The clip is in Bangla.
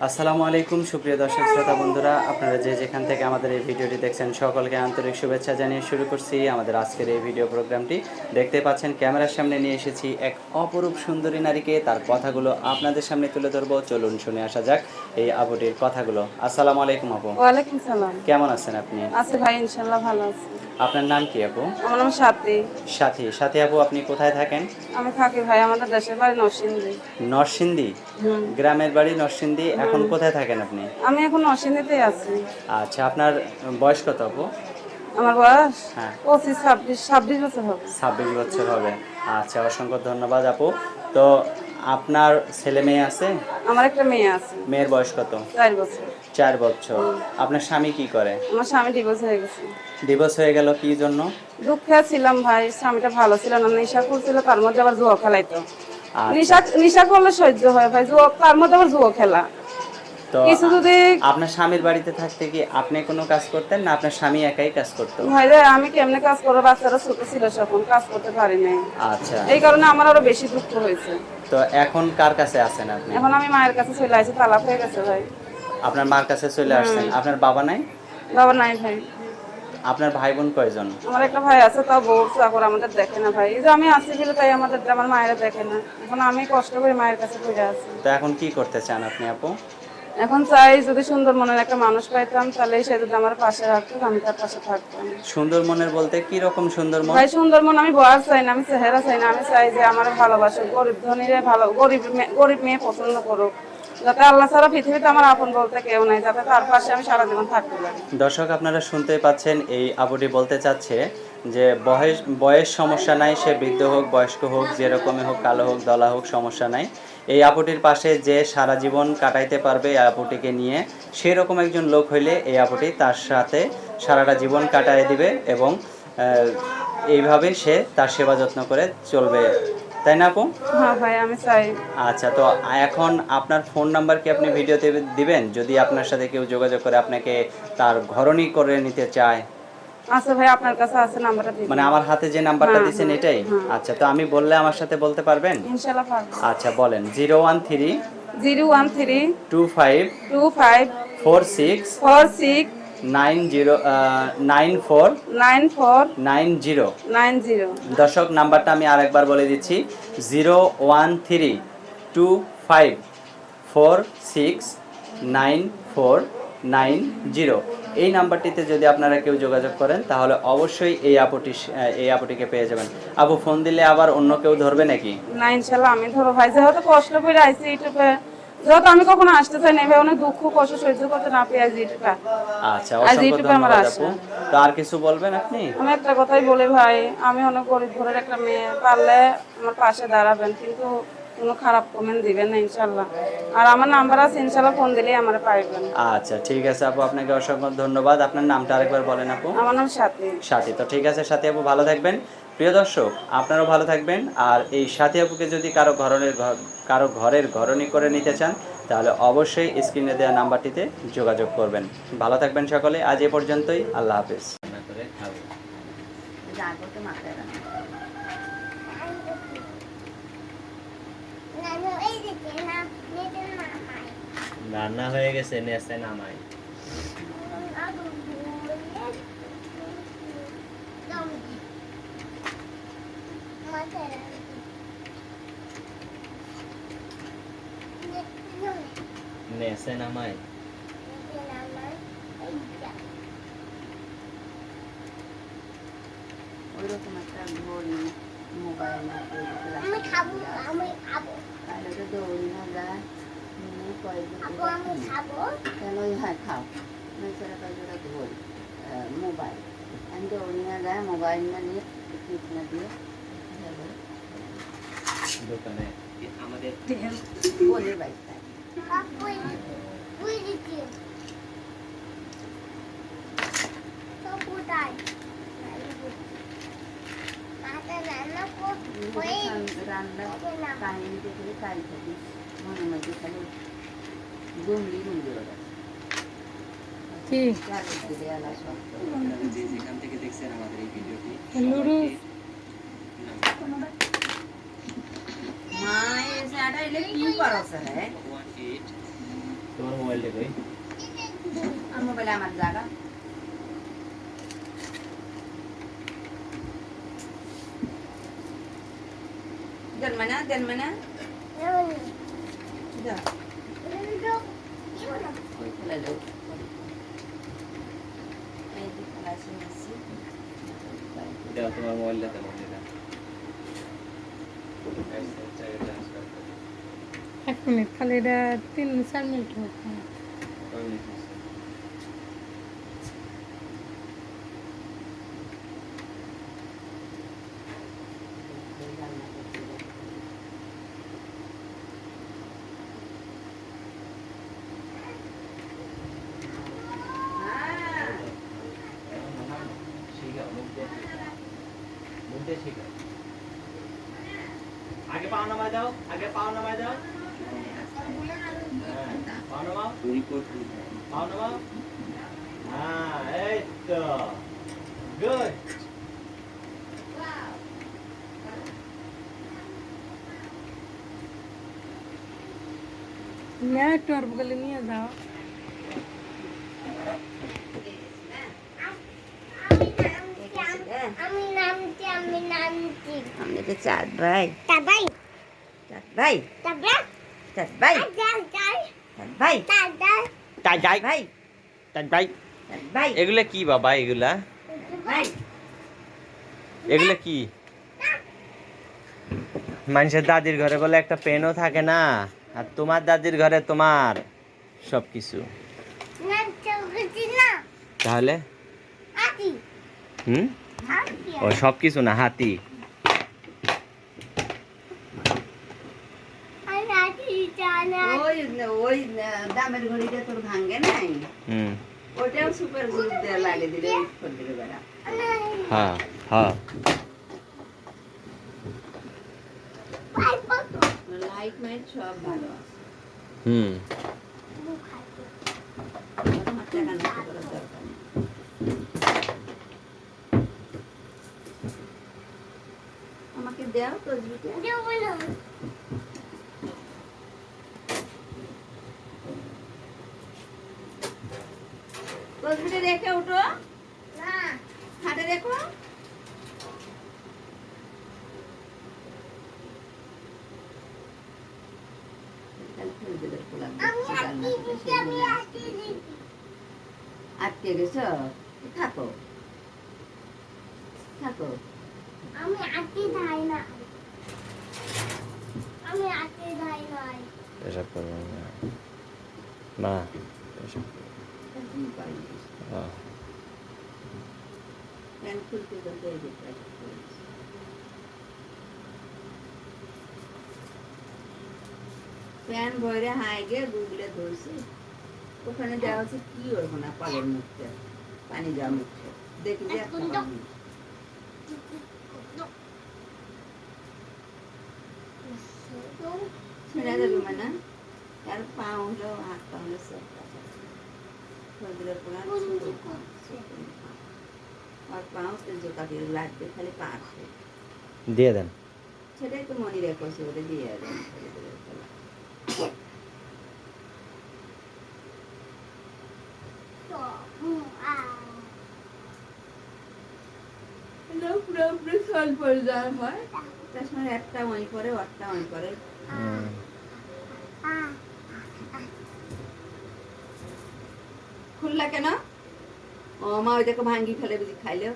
আসসালামু আলাইকুম সুপ্রিয় দর্শক শ্রোতা বন্ধুরা, আপনারা যে যেখান থেকে আমাদের এই ভিডিওটি দেখছেন সকলকে আন্তরিক শুভেচ্ছা জানিয়ে শুরু করছি আমাদের আজকের এই ভিডিও প্রোগ্রামটি। দেখতে পাচ্ছেন ক্যামেরার সামনে নিয়ে এসেছি এক অপরূপ সুন্দরী নারীকে, তার কথাগুলো আপনাদের সামনে তুলে ধরবো। চলুন শুনে আসা যাক এই আপুটির কথাগুলো। আসসালামু আলাইকুম আপু। ওয়ালাইকুম সালাম। কেমন আছেন আপনি? আছি ভাই, ইনশাল্লাহ ভালো আছি। আপনার নাম কি আপু? আমার নাম সাথী। সাথী। সাথী আপু, আপনি কোথায় থাকেন? আমি থাকি ভাই, আমাদের দেশের বাড়ি নরসিংদী। নরসিংদী? হুম গ্রামের বাড়ি নরসিংদী। এখন হুম। কোথায় থাকেন আপনি? আমি এখন নরসিংদীতেই আছি। আচ্ছা, আপনার বয়স কত আপু? আমার বয়স হ্যাঁ। 25-26 বছর হবে। 26 বছর হবে। আচ্ছা, অসংখ্য ধন্যবাদ আপু। তো আপনার ছেলে মেয়ে আছে? আমার একটা মেয়ে আছে, মেয়ের বয়স কত? 4 বছর। 4 বছর। আপনার স্বামী কি করে? আমার স্বামী ডিভোর্স হয়ে গেছে। ডিভোর্স হয়ে গেল কি জন্য? দুঃখে ছিলাম ভাই, স্বামীটা ভালো ছিল না, নেশা করছিল, তার মধ্যে আবার জুয়া খেলাইতো। আচ্ছা। নেশা নেশা করলে সহ্য হয় ভাই, জুয়া তার মধ্যে আবার জুয়া খেলা। তো কিছু যদি আপনার স্বামীর বাড়িতে থাকতে কি আপনি কোনো কাজ করতেন, না আপনার স্বামী একাই কাজ করতো? ভাই রে, আমি কেমনে কাজ করবো, বাচ্চারা ছোট ছিল, তখন কাজ করতে পারি নাই। আচ্ছা। এই কারণে আমার আরো বেশি দুঃখ হয়েছে। তো এখন কার কাছে আছেন আপনি? এখন আমি মায়ের কাছে চলে আসি, তালাক হয়ে গেছে ভাই। আপনার মার কাছে চলে আসছেন। আপনার বাবা নাই? বাবা নাই ভাই। আপনার ভাই বোন কয়জন? আমার একটা ভাই আছে, তাও বউ চাকর, আমাদের দেখে না ভাই। এই যে আমি আসি বলে তাই আমার মায়েরা দেখে না। এখন আমি কষ্ট করে মায়ের কাছে ঘুরে আছি। তো এখন কি করতে চান আপনি আপু? এখন চাই যদি সুন্দর মনের একটা মানুষ পাইতাম, তাহলে সে যদি আমার পাশে রাখতো, আমি তার পাশে থাকতাম। সুন্দর মনের বলতে কি রকম সুন্দর মন? ভাই সুন্দর মন আমি বয়স চাই না, আমি চেহারা চাই না, আমি চাই যে আমার ভালোবাসে, গরিব ধনীরে ভালো, গরিব মেয়ে পছন্দ করুক, যাতে আল্লাহ ছাড়া পৃথিবীতে আমার আপন বলতে কেউ নাই, যাতে তার পাশে আমি সারা জীবন থাকতে পারি। দর্শক, আপনারা শুনতে পাচ্ছেন, এই আপুটি বলতে চাচ্ছে যে বয়স বয়স সমস্যা নাই, সে বৃদ্ধ হোক বয়স্ক হোক, যেরকমই হোক, কালো হোক দলা হোক, সমস্যা নাই। এই আপুটির পাশে যে সারা জীবন কাটাইতে পারবে এই আপুটিকে নিয়ে, সেরকম একজন লোক হইলে এই আপুটি তার সাথে সারাটা জীবন কাটায় দিবে এবং এইভাবে সে তার সেবা যত্ন করে চলবে, তাই না আপু? হ্যাঁ ভাই, আমি চাই। আচ্ছা, তো এখন আপনার ফোন নাম্বার কি আপনি ভিডিওতে দিবেন, যদি আপনার সাথে কেউ যোগাযোগ করে আপনাকে তার ঘরণী করে নিতে চায়? আচ্ছা ভাই, আপনার কাছে আছে, নাম্বারটা দিন। মানে আমার হাতে যে নাম্বারটা হ্যাঁ দিয়েছেন হ্যাঁ এটাই? হ্যাঁ, আচ্ছা, তো আমি বললে আমার সাথে বলতে পারবেন? ইনশাল্লাহ পারবো। আচ্ছা, বলেন। 013 013 25 25 46 46 90 94 94 90। 90। দর্শক, নাম্বারটা আমি আরেকবার বলে দিচ্ছি। 013 25 46 94 90। এই নাম্বারটিতে যদি আপনারা কেউ যোগাযোগ করেন তাহলে অবশ্যই এই আপুটিকে পেয়ে যাবেন। আপু, ফোন দিলে আবার অন্য কেউ ধরবে নাকি? না, ইনশাল্লাহ আমি ধরো ভাই, যেহেতু কষ্ট করে আইসি ইউটিউবে, যেহেতু আমি কখনো আসতে চাই না ভাই, অনেক দুঃখ কষ্ট সহ্য করতে না পেয়ে আজ ইউটিউবে। আচ্ছা, আজ অসংখ্য ইউটিউবে আমার ধন্যবাদ আপু। আসা। তো আর কিছু বলবেন আপনি? আমি একটা কথাই বলি ভাই, আমি অনেক গরিব ঘরের একটা মেয়ে, পারলে আমার পাশে দাঁড়াবেন, কিন্তু কোনো খারাপ কমেন্ট দিবেন না ইনশাল্লাহ। আর আমার নাম্বার আছে, ইনশাল্লাহ ফোন দিলেই আমার পাইবেন। আচ্ছা, ঠিক আছে আপু, আপনাকে অসংখ্য ধন্যবাদ। আপনার নামটা আরেকবার বলেন আপু। আমার নাম সাথী। সাথী। তো ঠিক আছে সাথী আপু, ভালো থাকবেন। প্রিয় দর্শক, আপনারাও ভালো থাকবেন। আর এই সাথী আপুকে যদি কারো ঘরের ঘরণী করে নিতে চান তাহলে অবশ্যই স্ক্রিনে দেওয়া নাম্বারটিতে যোগাযোগ করবেন। ভালো থাকবেন সকলে। আজ এ পর্যন্তই। আল্লাহ হাফেজ। রান্না হয়ে গেছে, নেছে নামাই। নেছে নামাই। ওইরকম একটা ঘড়ি, মোবাইল, আমি খাবো, আমি খাবো। তাহলে তো দৌড়ি না যায়। আপু, আমি খাবো। কেন? হ্যাঁ খাও। মেয়েছেলে কয়েকটা ঘড়ি, মোবাইল, আমি দৌড়ি না যায়, মোবাইল না নিয়ে টিপ না দিয়ে দোকানে আমাদের বলির বাইকটা। আপু, তুই দিচ্ছি। তো কোথায়? মাথা রান্না করে রান্নার কাহিনী দেখলে কাজ থাকিস মনের মধ্যে খালি গুমলি গুমলি ওরা যেখান থেকে দেখছেন আমাদের এই ভিডিওটি, মা এসে আটা এলে কি করছ রে? 18 তোমার মোবাইলটা কই? আমার মোবাইলে আমার জায়গা দেন মানে যা ওই ফেলে দাও এই যে ফেলাছি নিচ্ছি দাও তোমার মোবাইলটা দাও এটা। 1 মিনিট খালি এটা 3-4 মিনিট হোক আগে পাও নামায় দাও, আগে পাও নামায় দাও। পাও নামাও, পাও নামাও। হ্যাঁ, এই তো গুড। না একটু আর বলে নিয়ে যাও আমি নামছি আমি তো চার ভাই তাবাই চার ভাই তাবা চার ভাই যাই যাই চার ভাই তাদা তাই যাই ভাই তাই ভাই। চার ভাই এগুলা কি বাবা? এগুলা ভাই এগুলা কি? মানুষের দাদির ঘরে বলে একটা পেনও থাকে না, আর তোমার দাদির ঘরে তোমার সবকিছু। না চলছি না তাহলে আতি হুম, আতি ও সবকিছু না, হাতি। আমি আতি জানা ওই দামের ঘড়িটা তোর ভাঙ্গে নাই হুম, ওটাও সুপার গ্লু দিয়ে লাগিয়ে দিলে করে দিলে বেড়া হ্যাঁ হ্যাঁ। ভাই কত লাইট মাইট সব ভালো আছে হুম, আমার টাকা নষ্ট করার দরকার নেই আমাকে দেও তসবিটা দেবো না তসবিটা রেখে উঠো না হাতে রেখো আমি আতি দিছি আমি আতি দিছি আটকে গেছ থাকো থাকো আমি আতি ধাই না আমি আতি ধাই নাই এসব করবো না মা, এসব হ্যাঁ। প্যান খুলতে বলতে প্যান ভরে হাই গে গুগলে ধরছি ওখানে দেওয়া হচ্ছে কি ওরকম না পালের মুখটা পানি যাওয়া মুখটা দেখি যে একটা পানি। ছেড়ে দেবে মানে আর পা হলো হাত পা হলো সব আর পাও তো জোতা দিয়ে লাগবে খালি পা আসে দিয়ে দেন। সেটাই তো মনে রেখো সে ওটা দিয়ে দেন পুরো সল পরে যাওয়ার হয় তার সময় একটা ওই করে একটা ওই করে হুম, খুললা কেন ও মা ওই দেখো ভাঙ্গি ফেলে বুঝি খাইলেও